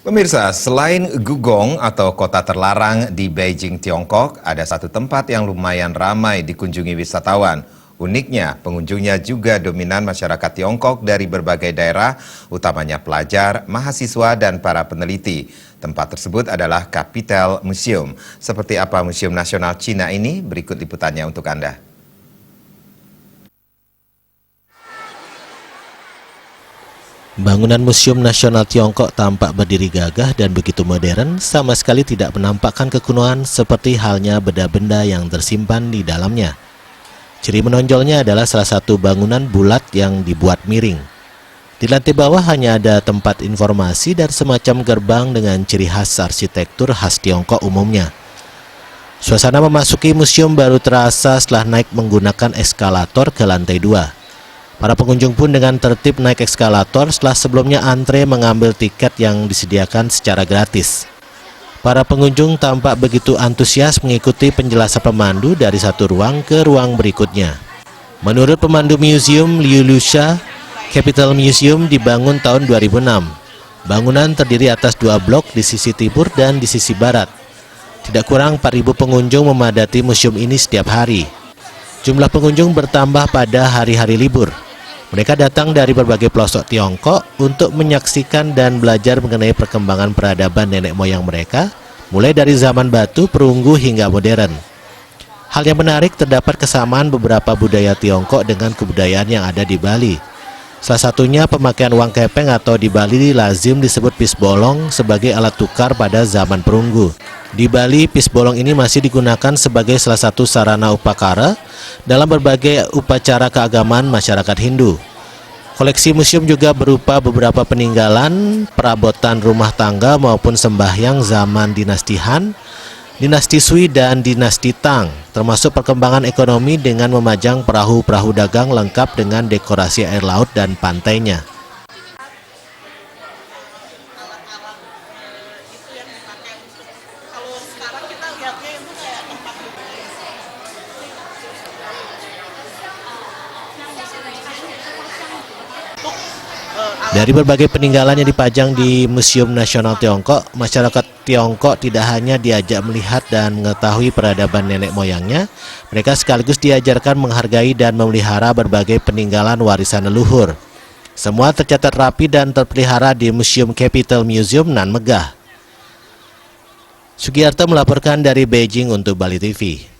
Pemirsa, selain Gugong atau kota terlarang di Beijing, Tiongkok, ada satu tempat yang lumayan ramai dikunjungi wisatawan. Uniknya, pengunjungnya juga dominan masyarakat Tiongkok dari berbagai daerah, utamanya pelajar, mahasiswa, dan para peneliti. Tempat tersebut adalah Capital Museum. Seperti apa Museum Nasional Cina ini? Berikut liputannya untuk Anda. Bangunan Museum Nasional Tiongkok tampak berdiri gagah dan begitu modern, sama sekali tidak menampakkan kekunoan seperti halnya benda-benda yang tersimpan di dalamnya. Ciri menonjolnya adalah salah satu bangunan bulat yang dibuat miring. Di lantai bawah hanya ada tempat informasi dan semacam gerbang dengan ciri khas arsitektur khas Tiongkok umumnya. Suasana memasuki museum baru terasa setelah naik menggunakan eskalator ke lantai 2. Para pengunjung pun dengan tertib naik eskalator setelah sebelumnya antre mengambil tiket yang disediakan secara gratis. Para pengunjung tampak begitu antusias mengikuti penjelasan pemandu dari satu ruang ke ruang berikutnya. Menurut pemandu museum Liu Lusha, Capital Museum dibangun tahun 2006. Bangunan terdiri atas 2 blok di sisi timur dan di sisi barat. Tidak kurang 4.000 pengunjung memadati museum ini setiap hari. Jumlah pengunjung bertambah pada hari-hari libur. Mereka datang dari berbagai pelosok Tiongkok untuk menyaksikan dan belajar mengenai perkembangan peradaban nenek moyang mereka, mulai dari zaman batu, perunggu, hingga modern. Hal yang menarik, terdapat kesamaan beberapa budaya Tiongkok dengan kebudayaan yang ada di Bali. Salah satunya pemakaian uang kepeng atau di Bali lazim disebut pisbolong sebagai alat tukar pada zaman perunggu. Di Bali, pisbolong ini masih digunakan sebagai salah satu sarana upakara dalam berbagai upacara keagamaan masyarakat Hindu. Koleksi museum juga berupa beberapa peninggalan, perabotan rumah tangga maupun sembahyang zaman dinasti Han, dinasti Sui, dan dinasti Tang, termasuk perkembangan ekonomi dengan memajang perahu-perahu dagang lengkap dengan dekorasi air laut dan pantainya. Dari berbagai peninggalan yang dipajang di Museum Nasional Tiongkok, masyarakat Tiongkok tidak hanya diajak melihat dan mengetahui peradaban nenek moyangnya, mereka sekaligus diajarkan menghargai dan memelihara berbagai peninggalan warisan leluhur. Semua tercatat rapi dan terpelihara di Museum Capital Museum nan megah. Sugiarto melaporkan dari Beijing untuk Bali TV.